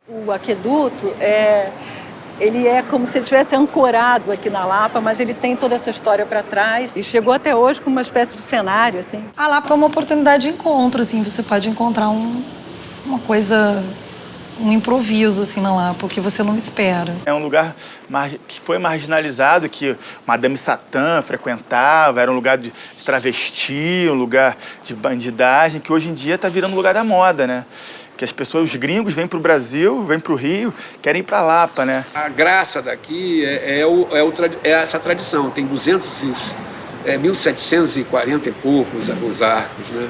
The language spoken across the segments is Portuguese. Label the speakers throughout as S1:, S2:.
S1: O aqueduto ele é como se ele tivesse ancorado aqui na Lapa, mas ele tem toda essa história para trás e chegou até hoje com uma espécie de cenário, assim.
S2: A Lapa é uma oportunidade de encontro, assim, você pode encontrar uma coisa, um improviso, assim, na Lapa, o que você não espera.
S3: É um lugar que foi marginalizado, que Madame Satã frequentava, era um lugar de travesti, um lugar de bandidagem, que hoje em dia está virando um lugar da moda, né? Que as pessoas, os gringos, vêm para o Brasil, vêm para o Rio, querem ir para Lapa, né?
S4: A graça daqui é essa tradição. Tem 1740 e poucos os arcos, né?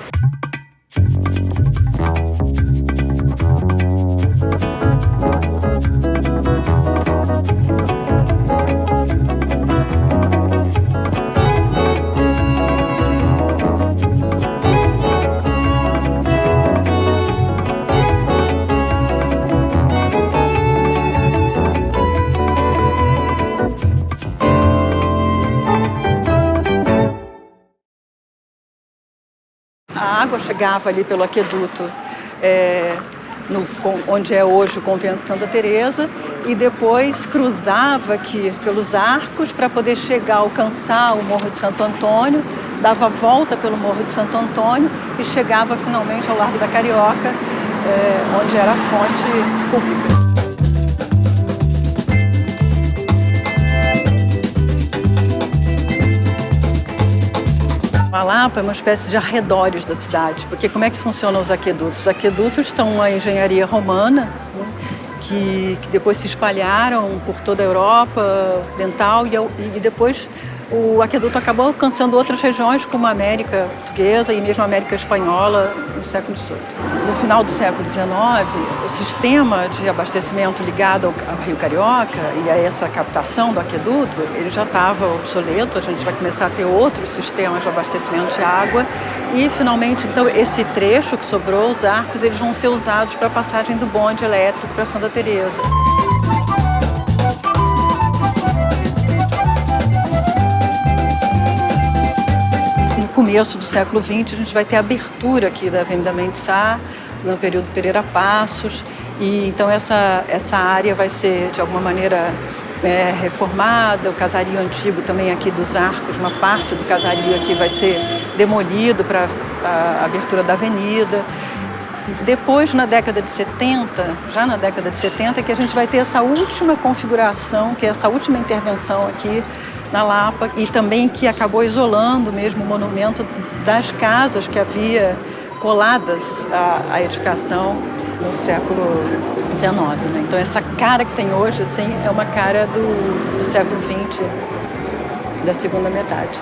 S1: A água chegava ali pelo aqueduto, onde é hoje o convento de Santa Teresa, e depois cruzava aqui pelos arcos para poder chegar, alcançar o Morro de Santo Antônio, dava a volta pelo Morro de Santo Antônio e chegava finalmente ao Largo da Carioca, onde era a fonte pública. A Lapa é uma espécie de arredores da cidade, porque como é que funcionam os aquedutos? Os aquedutos são uma engenharia romana, né, que depois se espalharam por toda a Europa ocidental e depois o aqueduto acabou alcançando outras regiões, como a América Portuguesa e mesmo a América Espanhola no século XVIII. No final do século XIX, o sistema de abastecimento ligado ao Rio Carioca e a essa captação do aqueduto, ele já estava obsoleto, a gente vai começar a ter outros sistemas de abastecimento de água e, finalmente, então, esse trecho que sobrou, os arcos, eles vão ser usados para a passagem do bonde elétrico para Santa Teresa. No começo do século XX, a gente vai ter a abertura aqui da Avenida Mendes Sá, no período Pereira Passos, e então essa área vai ser, de alguma maneira, reformada. O casario antigo também aqui dos arcos, uma parte do casario aqui vai ser demolido para a abertura da avenida. Depois, na década de 70, já na década de 70, que a gente vai ter essa última configuração, que é essa última intervenção aqui na Lapa, e também que acabou isolando mesmo o monumento das casas que havia coladas à edificação no século XIX, né? Então essa cara que tem hoje, assim, é uma cara do século XX, da segunda metade.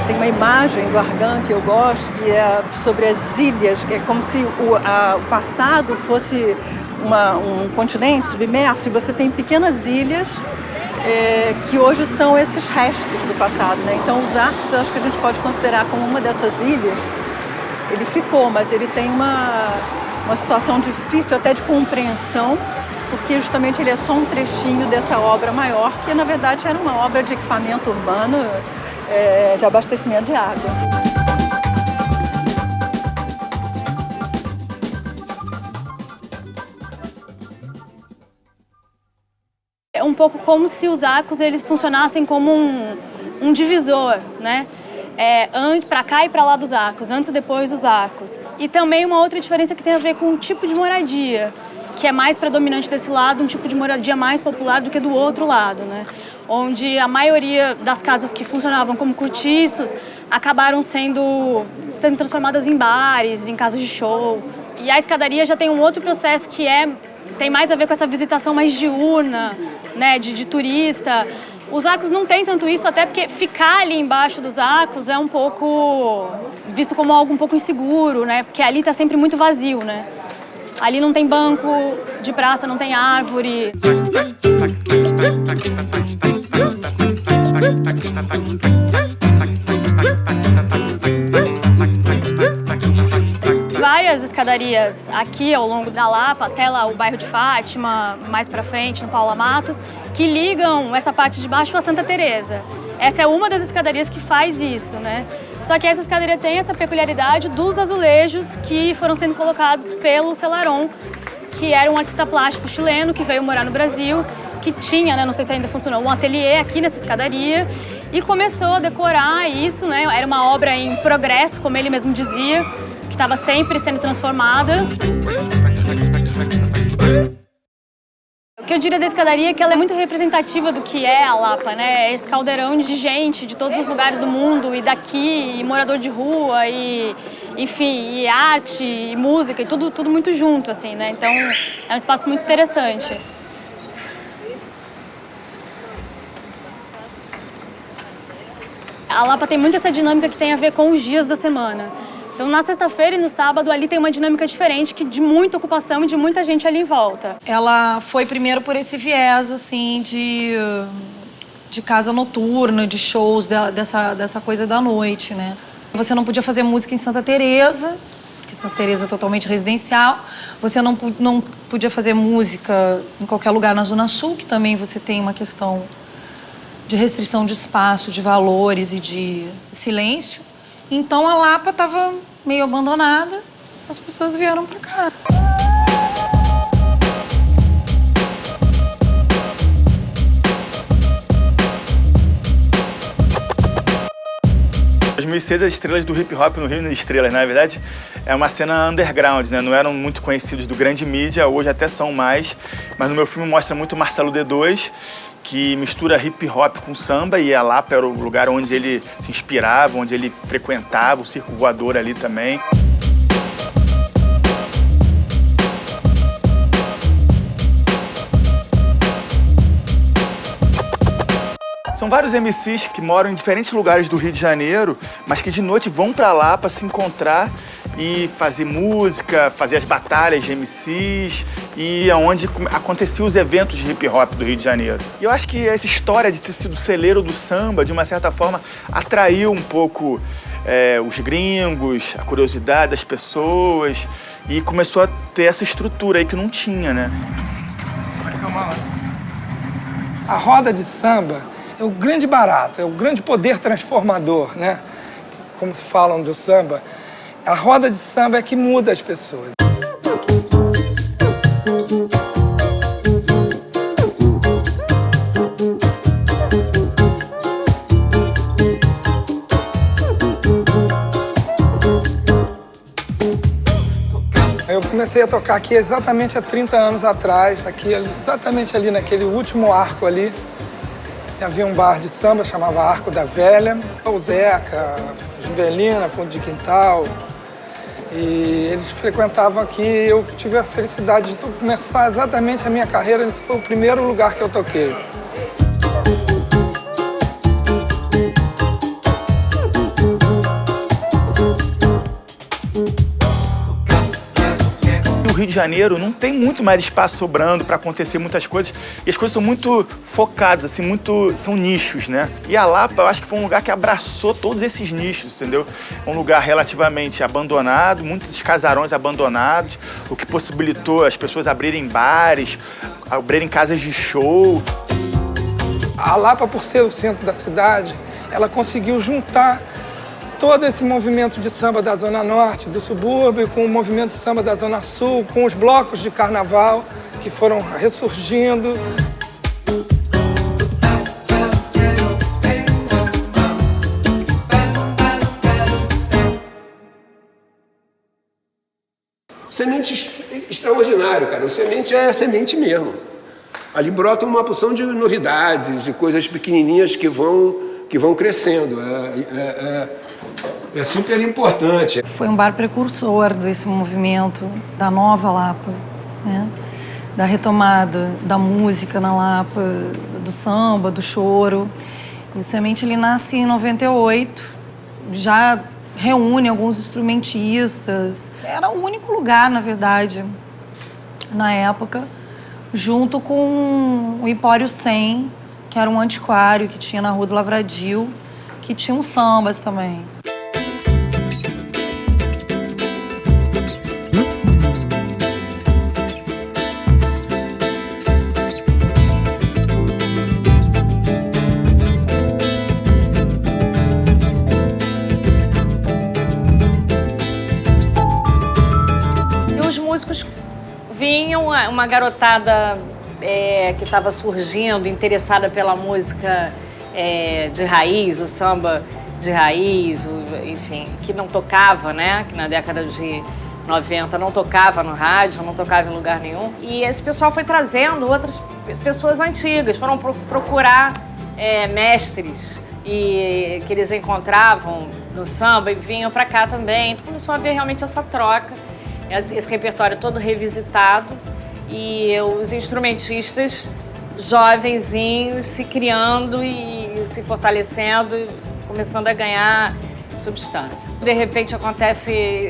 S1: Tem uma imagem do Argan que eu gosto, que é sobre as ilhas, que é como se o passado fosse um continente submerso, e você tem pequenas ilhas que hoje são esses restos do passado, né? Então os arcos, eu acho que a gente pode considerar como uma dessas ilhas. Ele ficou, mas ele tem uma situação difícil até de compreensão, porque justamente ele é só um trechinho dessa obra maior, que na verdade era uma obra de equipamento urbano de abastecimento de água.
S5: É um pouco como se os arcos eles funcionassem como um divisor, né? Para cá e para lá dos arcos, antes e depois dos arcos. E também uma outra diferença que tem a ver com o tipo de moradia, que é mais predominante desse lado, um tipo de moradia mais popular do que do outro lado, né? Onde a maioria das casas que funcionavam como cortiços acabaram sendo transformadas em bares, em casas de show. E a escadaria já tem um outro processo que tem mais a ver com essa visitação mais diurna, né, de turista. Os arcos não tem tanto isso, até porque ficar ali embaixo dos arcos é um pouco visto como algo um pouco inseguro, né? Porque ali está sempre muito vazio, né? Ali não tem banco de praça, não tem árvore. Várias escadarias aqui ao longo da Lapa, até lá o bairro de Fátima, mais pra frente, no Paula Matos, que ligam essa parte de baixo a Santa Teresa. Essa é uma das escadarias que faz isso, né? Só que essa escadaria tem essa peculiaridade dos azulejos que foram sendo colocados pelo Celarón, que era um artista plástico chileno que veio morar no Brasil, que tinha, né, não sei se ainda funcionou, um ateliê aqui nessa escadaria e começou a decorar isso, né? Era uma obra em progresso, como ele mesmo dizia, que estava sempre sendo transformada. O que eu diria da escadaria é que ela é muito representativa do que é a Lapa, né? Esse caldeirão de gente de todos os lugares do mundo, e daqui, e morador de rua, e enfim, e arte, e música, e tudo muito junto, assim, né? Então é um espaço muito interessante. A Lapa tem muito essa dinâmica que tem a ver com os dias da semana. Então, na sexta-feira e no sábado, ali tem uma dinâmica diferente, de muita ocupação e de muita gente ali em volta.
S2: Ela foi primeiro por esse viés, assim, de casa noturna, de shows, dessa coisa da noite, né? Você não podia fazer música em Santa Teresa, que Santa Teresa é totalmente residencial. Você não podia fazer música em qualquer lugar na Zona Sul, que também você tem uma questão de restrição de espaço, de valores e de silêncio. Então a Lapa estava meio abandonada, as pessoas vieram para cá.
S3: Em 2006, as estrelas do hip hop no Rio, estrelas, na verdade, é uma cena underground, né? Não eram muito conhecidos do grande mídia, hoje até são mais, mas no meu filme mostra muito Marcelo D2, que mistura hip hop com samba, e a Lapa era o lugar onde ele se inspirava, onde ele frequentava, o circo voador ali também. São vários MCs que moram em diferentes lugares do Rio de Janeiro, mas que de noite vão pra Lapa se encontrar e fazer música, fazer as batalhas de MCs, e onde aconteciam os eventos de hip hop do Rio de Janeiro. E eu acho que essa história de ter sido celeiro do samba, de uma certa forma, atraiu um pouco os gringos, a curiosidade das pessoas, e começou a ter essa estrutura aí que não tinha, né?
S6: Pode filmar lá. A roda de samba é o grande barato, é o grande poder transformador, né? Como se falam do samba. A roda de samba é que muda as pessoas. Eu comecei a tocar aqui exatamente há 30 anos atrás, exatamente ali naquele último arco ali. Havia um bar de samba, chamava Arco da Velha. O Zeca, Juvelina, Fundo de Quintal. E eles frequentavam aqui. Eu tive a felicidade de começar exatamente a minha carreira. Esse foi o primeiro lugar que eu toquei.
S3: O Rio de Janeiro não tem muito mais espaço sobrando para acontecer muitas coisas, e as coisas são muito focadas, assim, são nichos, né? E a Lapa, eu acho que foi um lugar que abraçou todos esses nichos, entendeu? Um lugar relativamente abandonado, muitos casarões abandonados, o que possibilitou as pessoas abrirem bares, abrirem casas de show.
S6: A Lapa, por ser o centro da cidade, ela conseguiu juntar todo esse movimento de samba da Zona Norte, do subúrbio, com o movimento de samba da Zona Sul, com os blocos de carnaval que foram ressurgindo.
S7: Semente extraordinário, cara. O semente é semente mesmo. Ali brota uma porção de novidades, de coisas pequenininhas que vão crescendo. É super importante.
S2: Foi um bar precursor desse movimento da nova Lapa, né? Da retomada da música na Lapa, do samba, do choro. E o Semente, ele nasce em 98, já reúne alguns instrumentistas. Era o único lugar, na verdade, na época, junto com o Empório 100, que era um antiquário que tinha na Rua do Lavradio, que tinha uns sambas também.
S8: músicos vinham, uma garotada que estava surgindo, interessada pela música de raiz, o samba de raiz, enfim, que não tocava, né? Que na década de 90 não tocava no rádio, não tocava em lugar nenhum. E esse pessoal foi trazendo outras pessoas antigas, foram procurar mestres e que eles encontravam no samba e vinham para cá também. Então começou a haver realmente essa troca, esse repertório todo revisitado e os instrumentistas jovenzinhos se criando e se fortalecendo, e começando a ganhar substância. De repente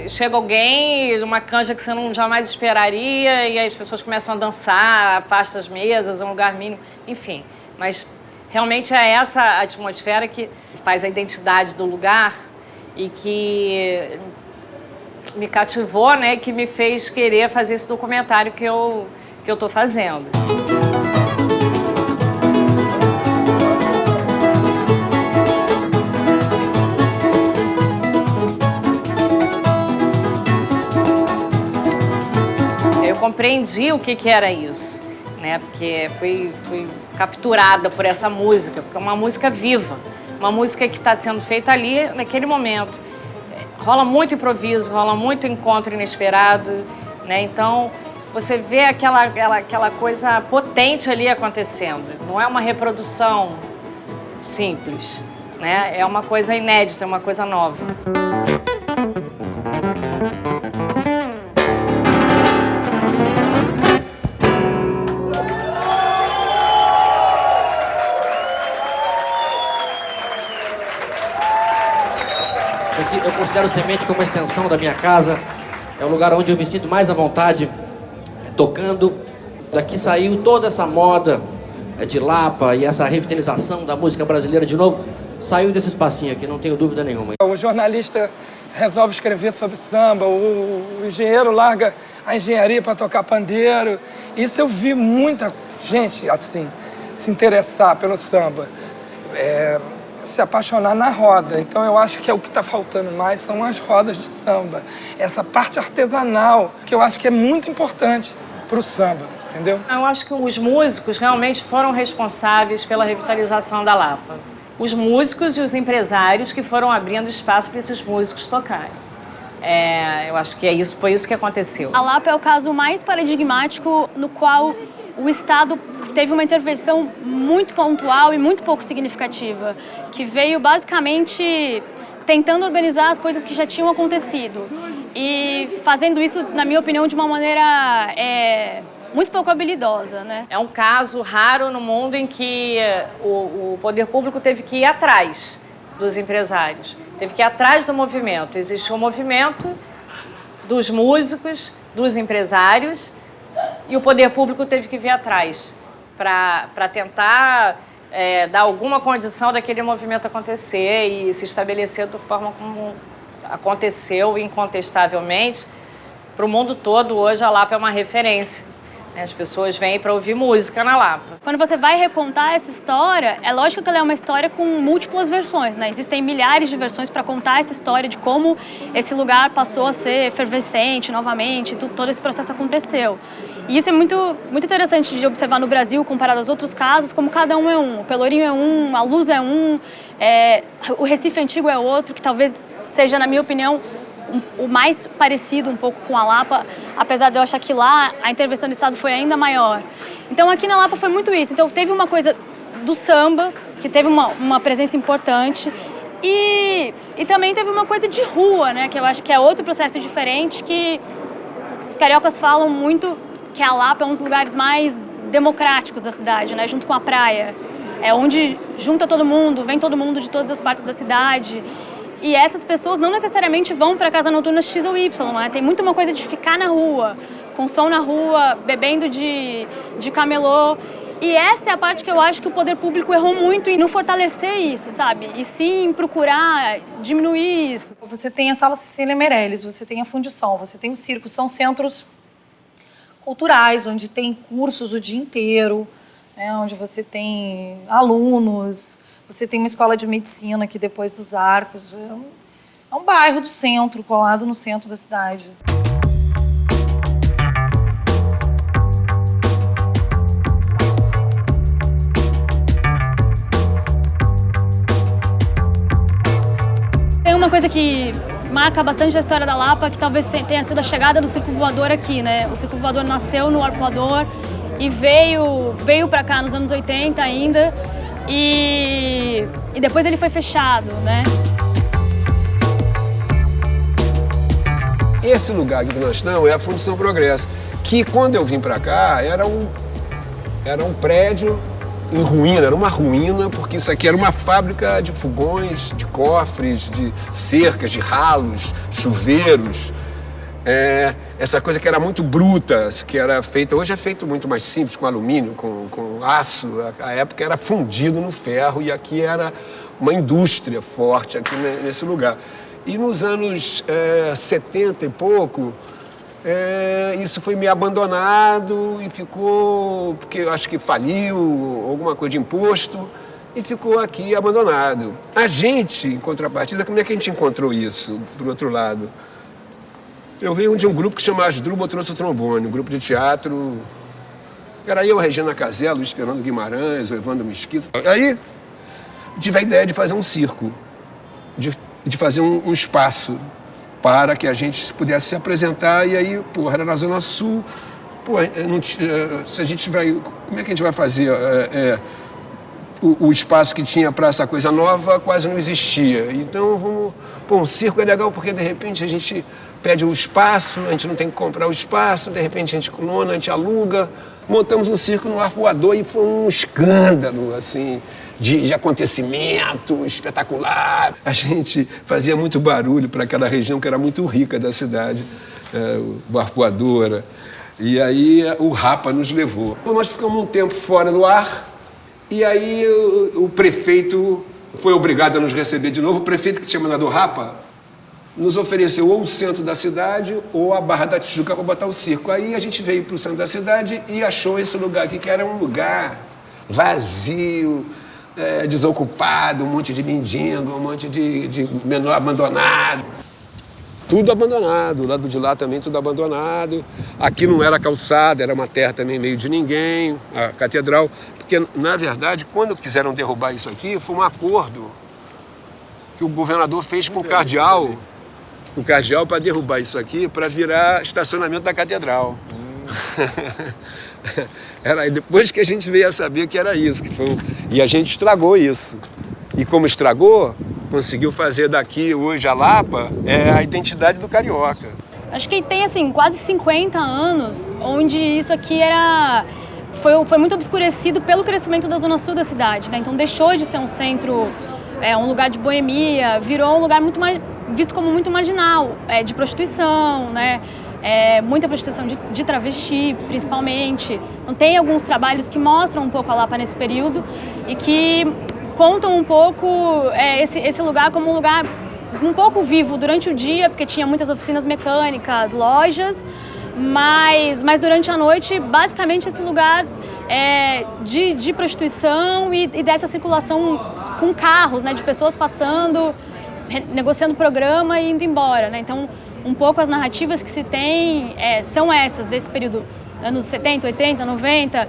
S8: chega alguém, uma canja que você jamais esperaria, e aí as pessoas começam a dançar, afasta as mesas, é um lugar mínimo, enfim. Mas realmente é essa atmosfera que faz a identidade do lugar e que me cativou, né, que me fez querer fazer esse documentário que eu tô fazendo. Eu compreendi o que era isso, né? Porque fui capturada por essa música, porque é uma música viva, uma música que está sendo feita ali naquele momento. Rola muito improviso, rola muito encontro inesperado, né? Então você vê aquela coisa potente ali acontecendo. Não é uma reprodução simples, né? É uma coisa inédita, é uma coisa nova.
S9: Eu considero o Semente como uma extensão da minha casa. É o lugar onde eu me sinto mais à vontade tocando. Daqui saiu toda essa moda de Lapa e essa revitalização da música brasileira de novo. Saiu desse espacinho aqui, não tenho dúvida nenhuma.
S6: O jornalista resolve escrever sobre samba, o engenheiro larga a engenharia para tocar pandeiro. Isso eu vi muita gente assim se interessar pelo samba. Se apaixonar na roda. Então eu acho que o que está faltando mais são as rodas de samba. Essa parte artesanal, que eu acho que é muito importante para o samba, entendeu?
S8: Eu acho que os músicos realmente foram responsáveis pela revitalização da Lapa. Os músicos e os empresários que foram abrindo espaço para esses músicos tocarem. Eu acho que foi isso que aconteceu.
S5: A Lapa é o caso mais paradigmático no qual o Estado teve uma intervenção muito pontual e muito pouco significativa, que veio basicamente tentando organizar as coisas que já tinham acontecido e fazendo isso, na minha opinião, de uma maneira muito pouco habilidosa, né?
S8: É um caso raro no mundo em que o poder público teve que ir atrás dos empresários, teve que ir atrás do movimento. Existiu um movimento dos músicos, dos empresários, e o poder público teve que vir atrás para tentar dar alguma condição daquele movimento acontecer e se estabelecer da forma como aconteceu incontestavelmente. Para o mundo todo, hoje a Lapa é uma referência. As pessoas vêm para ouvir música na Lapa.
S5: Quando você vai recontar essa história, é lógico que ela é uma história com múltiplas versões, né? Existem milhares de versões para contar essa história de como esse lugar passou a ser efervescente novamente, todo esse processo aconteceu. E isso é muito interessante de observar no Brasil, comparado aos outros casos, como cada um é um. O Pelourinho é um, a Luz é um, o Recife Antigo é outro, que talvez seja, na minha opinião, o mais parecido um pouco com a Lapa, apesar de eu achar que lá a intervenção do Estado foi ainda maior. Então aqui na Lapa foi muito isso. Então teve uma coisa do samba, que teve uma presença importante, e também teve uma coisa de rua, né? Que eu acho que é outro processo diferente, que os cariocas falam muito que a Lapa é um dos lugares mais democráticos da cidade, né? Junto com a praia. É onde junta todo mundo, vem todo mundo de todas as partes da cidade. E essas pessoas não necessariamente vão para casa noturna X ou Y, né? Tem muito uma coisa de ficar na rua, com som na rua, bebendo de camelô. E essa é a parte que eu acho que o poder público errou muito em não fortalecer isso, sabe? E sim procurar diminuir isso.
S2: Você tem a Sala Cecília Meirelles, você tem a Fundição, você tem o Circo, são centros culturais, onde tem cursos o dia inteiro, né? Onde você tem alunos. Você tem uma escola de medicina aqui depois dos Arcos. É um bairro do centro, colado no centro da cidade.
S5: uma coisa que marca bastante a história da Lapa, que talvez tenha sido a chegada do circo voador aqui, né? O circo voador nasceu no Arpoador e veio para cá nos anos 80 ainda, e depois ele foi fechado, né?
S7: Esse lugar aqui que nós estamos é a Fundição Progresso, que quando eu vim para cá era um prédio em ruína, era uma ruína, porque isso aqui era uma fábrica de fogões, de cofres, de cercas, de ralos, chuveiros. Essa coisa que era muito bruta, que era feita, hoje é feito muito mais simples, com alumínio, com aço. A época era fundido no ferro e aqui era uma indústria forte aqui nesse lugar. E nos anos 70 e pouco, isso foi meio abandonado e ficou, porque eu acho que faliu, alguma coisa de imposto, e ficou aqui abandonado. A gente, em contrapartida, como é que a gente encontrou isso, do outro lado? Eu venho de um grupo que chama Asdrubal Trouxe o Trombone, um grupo de teatro. Era eu, a Regina Casé, Luiz Fernando Guimarães, o Evandro Mesquita. Aí tive a ideia de fazer um circo, de fazer um espaço para que a gente pudesse se apresentar. E aí, era na Zona Sul. Se a gente vai... Como é que a gente vai fazer? O espaço que tinha para essa coisa nova quase não existia. Então, um circo é legal porque, de repente, a gente pede o espaço, a gente não tem que comprar o espaço, de repente a gente clona, a gente aluga. Montamos um circo no Arpoador e foi um escândalo, assim, de acontecimento espetacular. A gente fazia muito barulho para aquela região que era muito rica da cidade, o Arpoador. E aí o Rapa nos levou. Nós ficamos um tempo fora do ar e aí o prefeito foi obrigado a nos receber de novo. O prefeito, que tinha mandado o Rapa, nos ofereceu ou o centro da cidade ou a Barra da Tijuca para botar o circo. Aí a gente veio para o centro da cidade e achou esse lugar aqui, que era um lugar vazio, desocupado, um monte de mendigo, um monte de menor abandonado. Tudo abandonado, o lado de lá também tudo abandonado. Aqui não era calçada, era uma terra também meio de ninguém, a catedral. Porque, na verdade, quando quiseram derrubar isso aqui, foi um acordo que o governador fez com o cardeal para derrubar isso aqui, para virar estacionamento da catedral. Era depois que a gente veio a saber que era isso, e a gente estragou isso. E como estragou, conseguiu fazer daqui hoje a Lapa a identidade do carioca.
S5: Acho que tem assim quase 50 anos onde isso aqui foi muito obscurecido pelo crescimento da zona sul da cidade, né? Então deixou de ser um centro, um lugar de boemia, virou um lugar muito visto como muito marginal, de prostituição, né? Muita prostituição de travesti, principalmente. Então, tem alguns trabalhos que mostram um pouco a Lapa nesse período e que contam um pouco esse lugar como um lugar um pouco vivo durante o dia, porque tinha muitas oficinas mecânicas, lojas, mas durante a noite, basicamente, esse lugar de prostituição e dessa circulação com carros, né, de pessoas passando, negociando programa e indo embora, né? Então, um pouco as narrativas que se tem são essas, desse período, anos 70, 80, 90,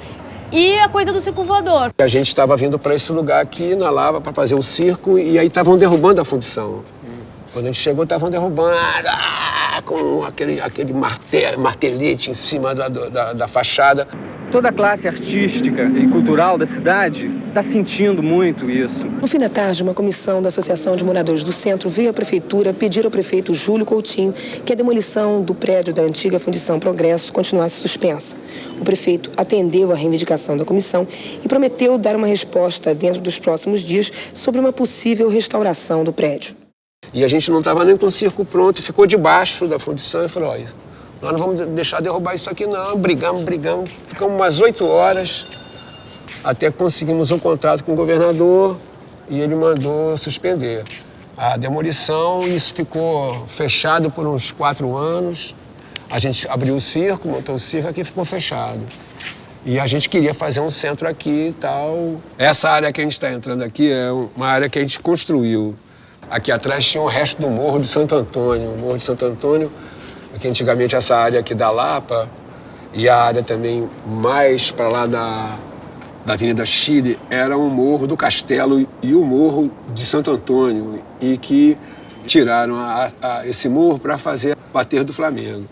S5: e a coisa do circo voador.
S7: A gente estava vindo para esse lugar aqui na Lava para fazer o circo e aí estavam derrubando a fundição. Quando a gente chegou, estavam derrubando com aquele martelete em cima da fachada.
S10: Toda a classe artística e cultural da cidade está sentindo muito isso.
S11: No fim da tarde, uma comissão da Associação de Moradores do Centro veio à Prefeitura pedir ao prefeito Júlio Coutinho que a demolição do prédio da antiga Fundição Progresso continuasse suspensa. O prefeito atendeu à reivindicação da comissão e prometeu dar uma resposta dentro dos próximos dias sobre uma possível restauração do prédio.
S7: E a gente não estava nem com o circo pronto, ficou debaixo da fundição e falou, olha, nós não vamos deixar derrubar isso aqui não. Brigamos. Ficamos umas 8 horas até que conseguimos um contato com o governador e ele mandou suspender a demolição. Isso ficou fechado por uns 4 anos. A gente abriu o circo, montou o circo, aqui ficou fechado. E a gente queria fazer um centro aqui e tal. Essa área que a gente está entrando aqui é uma área que a gente construiu. Aqui atrás tinha o resto do Morro de Santo Antônio. O Morro de Santo Antônio, que antigamente essa área aqui da Lapa e a área também mais para lá da Avenida Chile era o Morro do Castelo e o Morro de Santo Antônio, e que tiraram esse murro para fazer o aterro do Flamengo.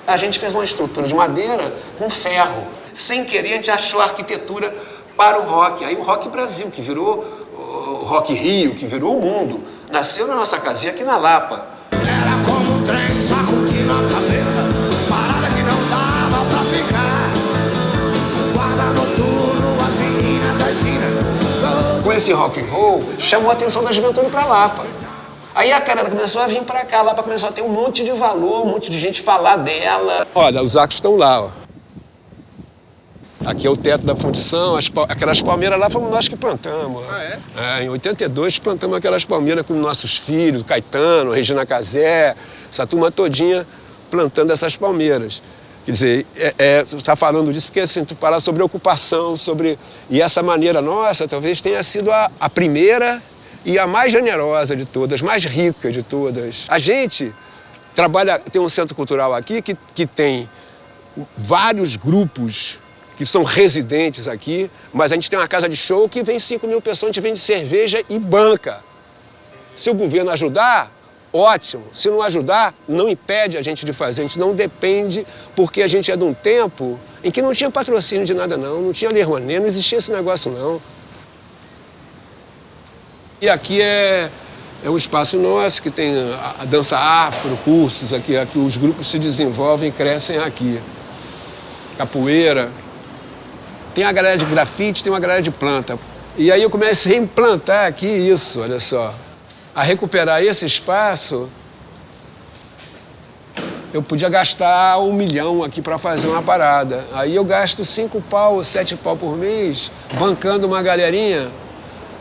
S7: A gente fez uma estrutura de madeira com ferro. Sem querer, a gente achou a arquitetura para o rock. Aí o Rock Brasil, que virou o Rock Rio, que virou o mundo, nasceu na nossa casinha aqui na Lapa.
S12: Era como um trem sacudindo a cabeça, parada que não dava pra ficar. Guarda noturno, as meninas da esquina.
S7: Com esse rock and roll, chamou a atenção da juventude pra Lapa. Aí a cara começou a vir pra cá, a Lapa começou a ter um monte de valor, um monte de gente falar dela. Olha, os arcos estão lá, ó. Aqui é o teto da fundição, aquelas palmeiras lá fomos nós que plantamos.
S3: Ah, é?
S7: Em 82 plantamos aquelas palmeiras com nossos filhos, Caetano, Regina Casé, essa turma todinha plantando essas palmeiras. Quer dizer, você está falando disso porque assim, tu fala sobre ocupação, sobre... E essa maneira nossa talvez tenha sido a primeira e a mais generosa de todas, mais rica de todas. A gente tem um centro cultural aqui que tem vários grupos que são residentes aqui, mas a gente tem uma casa de show que vem 5.000 pessoas, a gente vende cerveja e banca. Se o governo ajudar, ótimo. Se não ajudar, não impede a gente de fazer. A gente não depende, porque a gente é de um tempo em que não tinha patrocínio de nada não tinha Lei Rouanet, não existia esse negócio não. E aqui é um espaço nosso que tem a dança afro, cursos aqui os grupos se desenvolvem e crescem aqui. Capoeira. Tem a galera de grafite, tem uma galera de planta. E aí eu comecei a implantar aqui isso, olha só. A recuperar esse espaço, eu podia gastar 1 milhão aqui para fazer uma parada. Aí eu gasto 5 pau, 7 pau por mês, bancando uma galerinha,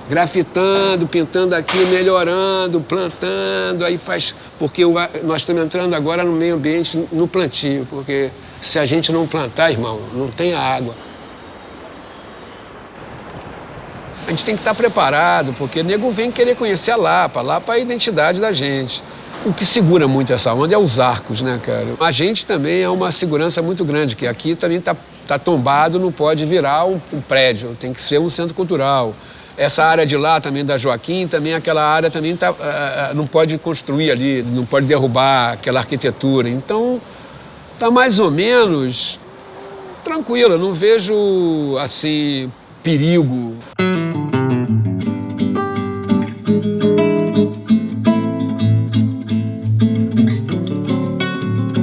S7: grafitando, pintando aqui, melhorando, plantando, aí faz... Porque nós estamos entrando agora no meio ambiente, no plantio, porque se a gente não plantar, irmão, não tem água. A gente tem que estar preparado, porque o nego vem querer conhecer a Lapa. A Lapa é a identidade da gente. O que segura muito essa onda é os arcos, né, cara? A gente também é uma segurança muito grande, que aqui também tá tombado, não pode virar um prédio, tem que ser um centro cultural. Essa área de lá também da Joaquim, também aquela área também não pode construir ali, não pode derrubar aquela arquitetura. Então, tá mais ou menos tranquilo, eu não vejo, assim, perigo.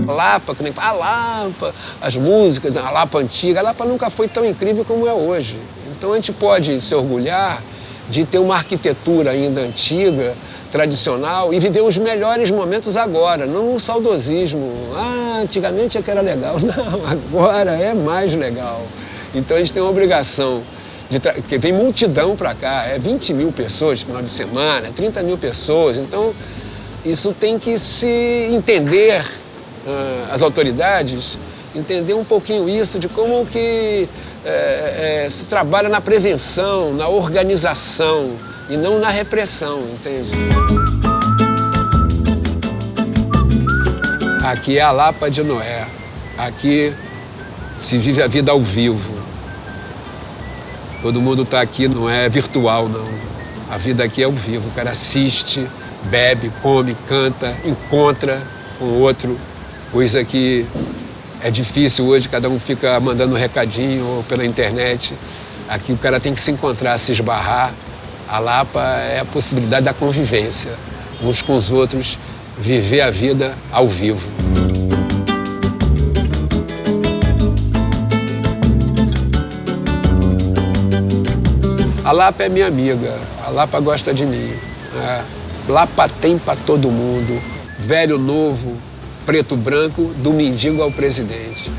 S7: Lapa, que nem a Lapa, as músicas, a Lapa antiga, a Lapa nunca foi tão incrível como é hoje. Então a gente pode se orgulhar de ter uma arquitetura ainda antiga, tradicional, e viver os melhores momentos agora, não um saudosismo. Antigamente é que era legal. Não, agora é mais legal. Então a gente tem uma obrigação, porque vem multidão para cá, 20.000 pessoas no final de semana, 30.000 pessoas. Então isso tem que se entender, as autoridades, entender um pouquinho isso, de como que se trabalha na prevenção, na organização e não na repressão, entende? Aqui é a Lapa de Noé, aqui se vive a vida ao vivo. Todo mundo está aqui, não é virtual, não. A vida aqui é ao vivo, o cara assiste, bebe, come, canta, encontra com o outro. Coisa que é difícil hoje, cada um fica mandando um recadinho ou pela internet. Aqui o cara tem que se encontrar, se esbarrar. A Lapa é a possibilidade da convivência, uns com os outros, viver a vida ao vivo. A Lapa é minha amiga, a Lapa gosta de mim. Lapa tem para todo mundo, velho, novo, preto, branco, do mendigo ao presidente.